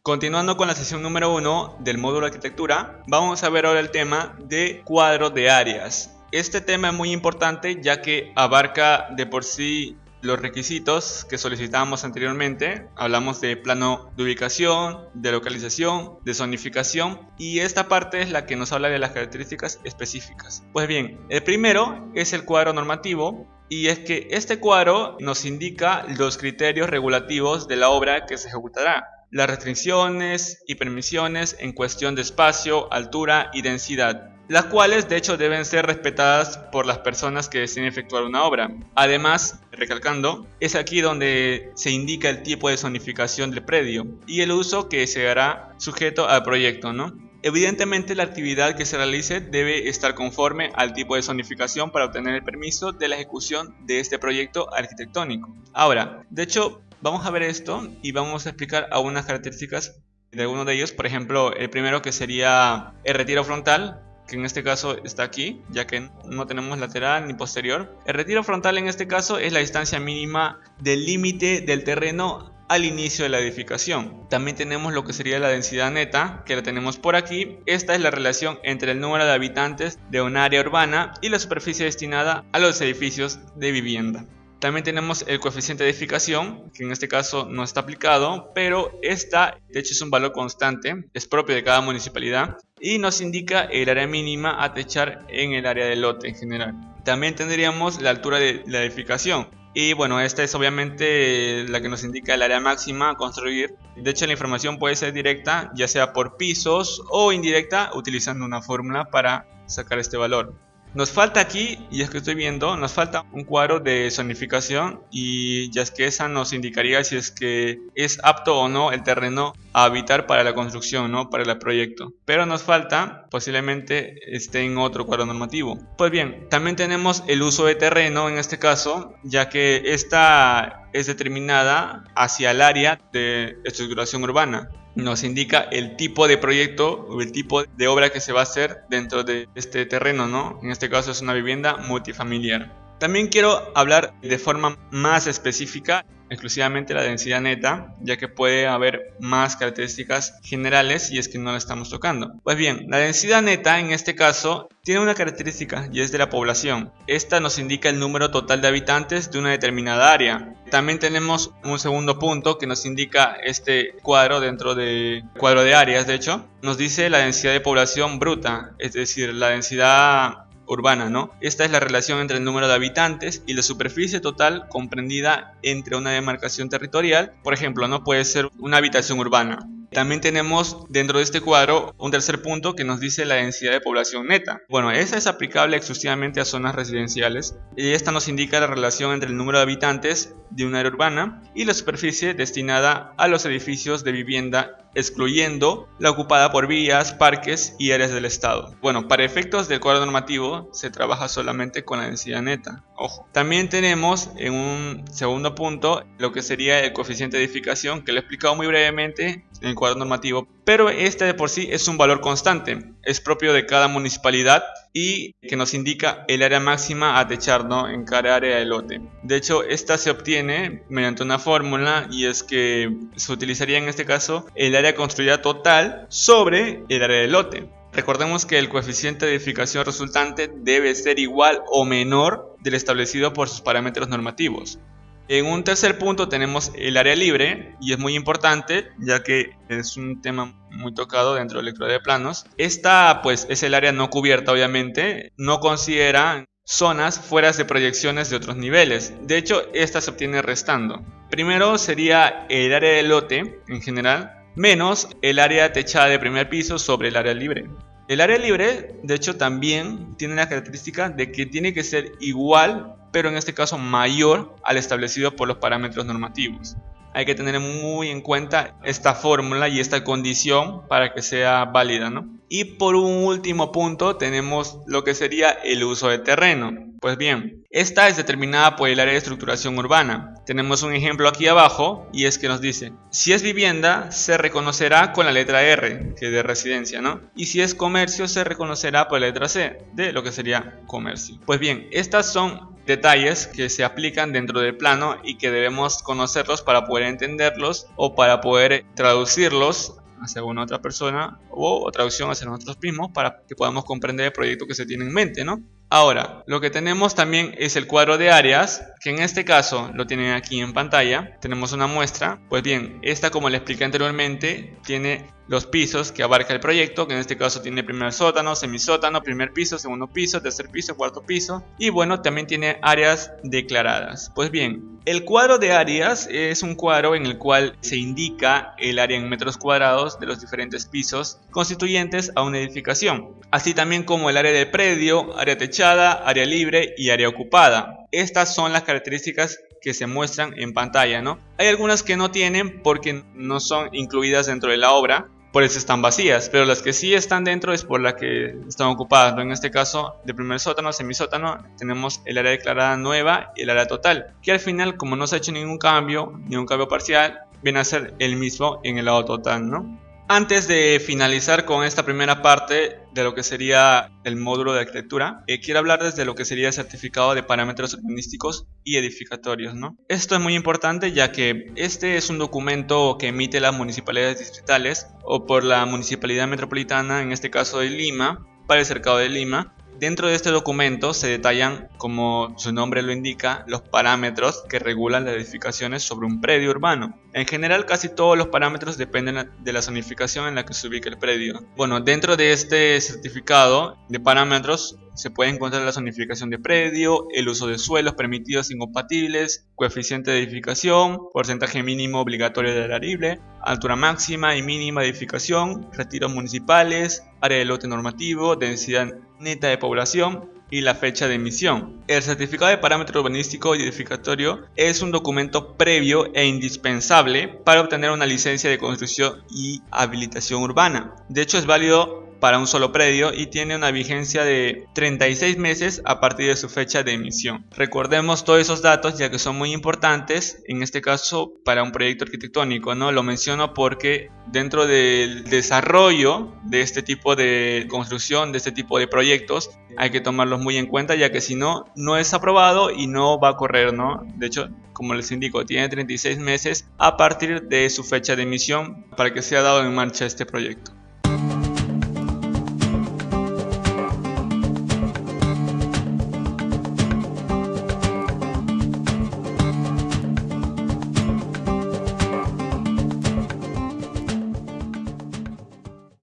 Continuando con la sesión número 1 del módulo de arquitectura, vamos a ver ahora el tema de cuadros de áreas. Este tema es muy importante ya que abarca de por sí los requisitos que solicitábamos anteriormente. Hablamos de plano de ubicación, de localización, de zonificación, y esta parte es la que nos habla de las características específicas. Pues bien, el primero es el cuadro normativo, y es que este cuadro nos indica los criterios regulativos de la obra que se ejecutará, las restricciones y permisiones en cuestión de espacio, altura y densidad, las cuales de hecho deben ser respetadas por las personas que deseen efectuar una obra. Además, recalcando, es aquí donde se indica el tipo de zonificación del predio y el uso que se hará sujeto al proyecto, ¿no? Evidentemente, la actividad que se realice debe estar conforme al tipo de zonificación para obtener el permiso de la ejecución de este proyecto arquitectónico. Ahora, de hecho, vamos a ver esto y vamos a explicar algunas características de algunos de ellos. Por ejemplo, el primero, que sería el retiro frontal, que en este caso está aquí, ya que no tenemos lateral ni posterior. El retiro frontal en este caso es la distancia mínima del límite del terreno al inicio de la edificación. También tenemos lo que sería la densidad neta, que la tenemos por aquí. Esta es la relación entre el número de habitantes de un área urbana y la superficie destinada a los edificios de vivienda. También tenemos el coeficiente de edificación, que en este caso no está aplicado, pero esta de hecho es un valor constante, es propio de cada municipalidad y nos indica el área mínima a techar en el área del lote en general. También tendríamos la altura de la edificación. Y bueno, esta es obviamente la que nos indica el área máxima a construir. De hecho, la información puede ser directa, ya sea por pisos, o indirecta, utilizando una fórmula para sacar este valor. Nos falta aquí, y es que estoy viendo, nos falta un cuadro de zonificación, y ya es que esa nos indicaría si es que es apto o no el terreno a habitar para la construcción, ¿no? Para el proyecto. Pero nos falta, posiblemente esté en otro cuadro normativo. Pues bien, también tenemos el uso de terreno en este caso, ya que esta es determinada hacia el área de estructuración urbana. Nos indica el tipo de proyecto o el tipo de obra que se va a hacer dentro de este terreno, ¿no? En este caso es una vivienda multifamiliar. También quiero hablar de forma más específica, exclusivamente la densidad neta, ya que puede haber más características generales y es que no la estamos tocando. Pues bien, la densidad neta en este caso tiene una característica y es de la población. Esta nos indica el número total de habitantes de una determinada área. También tenemos un segundo punto que nos indica este cuadro dentro del cuadro de áreas, de hecho, nos dice la densidad de población bruta, es decir, la densidad urbana, ¿no? Esta es la relación entre el número de habitantes y la superficie total comprendida entre una demarcación territorial. Por ejemplo, no puede ser una habitación urbana. También tenemos dentro de este cuadro un tercer punto que nos dice la densidad de población neta. Bueno, esa es aplicable exclusivamente a zonas residenciales y esta nos indica la relación entre el número de habitantes de un área urbana y la superficie destinada a los edificios de vivienda, excluyendo la ocupada por vías, parques y áreas del Estado. Bueno, para efectos del cuadro normativo se trabaja solamente con la densidad neta. Ojo. También tenemos en un segundo punto lo que sería el coeficiente de edificación, que lo he explicado muy brevemente en el cuadro normativo, pero este de por sí es un valor constante, es propio de cada municipalidad y que nos indica el área máxima a techar, ¿no? En cada área del lote. De hecho, esta se obtiene mediante una fórmula y es que se utilizaría en este caso el área construida total sobre el área del lote. Recordemos que el coeficiente de edificación resultante debe ser igual o menor del establecido por sus parámetros normativos. En un tercer punto tenemos el área libre y es muy importante ya que es un tema muy tocado dentro de la lectura de planos. Esta pues es el área no cubierta, obviamente, no considera zonas fuera de proyecciones de otros niveles. De hecho, esta se obtiene restando. Primero sería el área del lote en general menos el área techada de primer piso sobre el área libre. El área libre, de hecho, también tiene la característica de que tiene que ser igual, pero en este caso mayor al establecido por los parámetros normativos. Hay que tener muy en cuenta esta fórmula y esta condición para que sea válida, ¿no? Y por un último punto tenemos lo que sería el uso de terreno. Pues bien, esta es determinada por el área de estructuración urbana. Tenemos un ejemplo aquí abajo y es que nos dice, si es vivienda se reconocerá con la letra R, que es de residencia, ¿no? Y si es comercio se reconocerá por la letra C, de lo que sería comercio. Pues bien, estas son detalles que se aplican dentro del plano y que debemos conocerlos para poder entenderlos o para poder traducirlos hacia una otra persona o traducción hacia nosotros mismos para que podamos comprender el proyecto que se tiene en mente, ¿no? Ahora, lo que tenemos también es el cuadro de áreas, que en este caso lo tienen aquí en pantalla. Tenemos una muestra. Pues bien, esta, como le expliqué anteriormente, tiene los pisos que abarca el proyecto, que en este caso tiene primer sótano, semisótano, primer piso, segundo piso, tercer piso, cuarto piso. Y bueno, también tiene áreas declaradas. Pues bien, el cuadro de áreas es un cuadro en el cual se indica el área en metros cuadrados de los diferentes pisos constituyentes a una edificación, así también como el área de predio, área techada, área libre y área ocupada. Estas son las características que se muestran en pantalla, ¿no? Hay algunas que no tienen porque no son incluidas dentro de la obra, por eso están vacías, pero las que sí están dentro es por las que están ocupadas, ¿no? En este caso, de primer sótano, semisótano, tenemos el área declarada nueva y el área total, que al final, como no se ha hecho ningún cambio parcial, viene a ser el mismo en el lado total, ¿no? Antes de finalizar con esta primera parte de lo que sería el módulo de arquitectura, quiero hablar desde lo que sería el certificado de parámetros urbanísticos y edificatorios, ¿no? Esto es muy importante ya que este es un documento que emite las municipalidades distritales o por la municipalidad metropolitana, en este caso de Lima, para el cercado de Lima. Dentro de este documento se detallan, como su nombre lo indica, los parámetros que regulan las edificaciones sobre un predio urbano. En general, casi todos los parámetros dependen de la zonificación en la que se ubica el predio. Bueno, dentro de este certificado de parámetros se puede encontrar la zonificación de predio, el uso de suelos permitidos incompatibles, coeficiente de edificación, porcentaje mínimo obligatorio del área libre, altura máxima y mínima de edificación, retiros municipales, área de lote normativo, densidad neta de población y la fecha de emisión. El certificado de parámetro urbanístico y edificatorio es un documento previo e indispensable para obtener una licencia de construcción y habilitación urbana. De hecho, es válido para un solo predio y tiene una vigencia de 36 meses a partir de su fecha de emisión. Recordemos todos esos datos ya que son muy importantes, en este caso para un proyecto arquitectónico, ¿no? Lo menciono porque dentro del desarrollo de este tipo de construcción, de este tipo de proyectos, hay que tomarlos muy en cuenta ya que si no, no es aprobado y no va a correr, ¿no? De hecho, como les indico, tiene 36 meses a partir de su fecha de emisión para que sea dado en marcha este proyecto.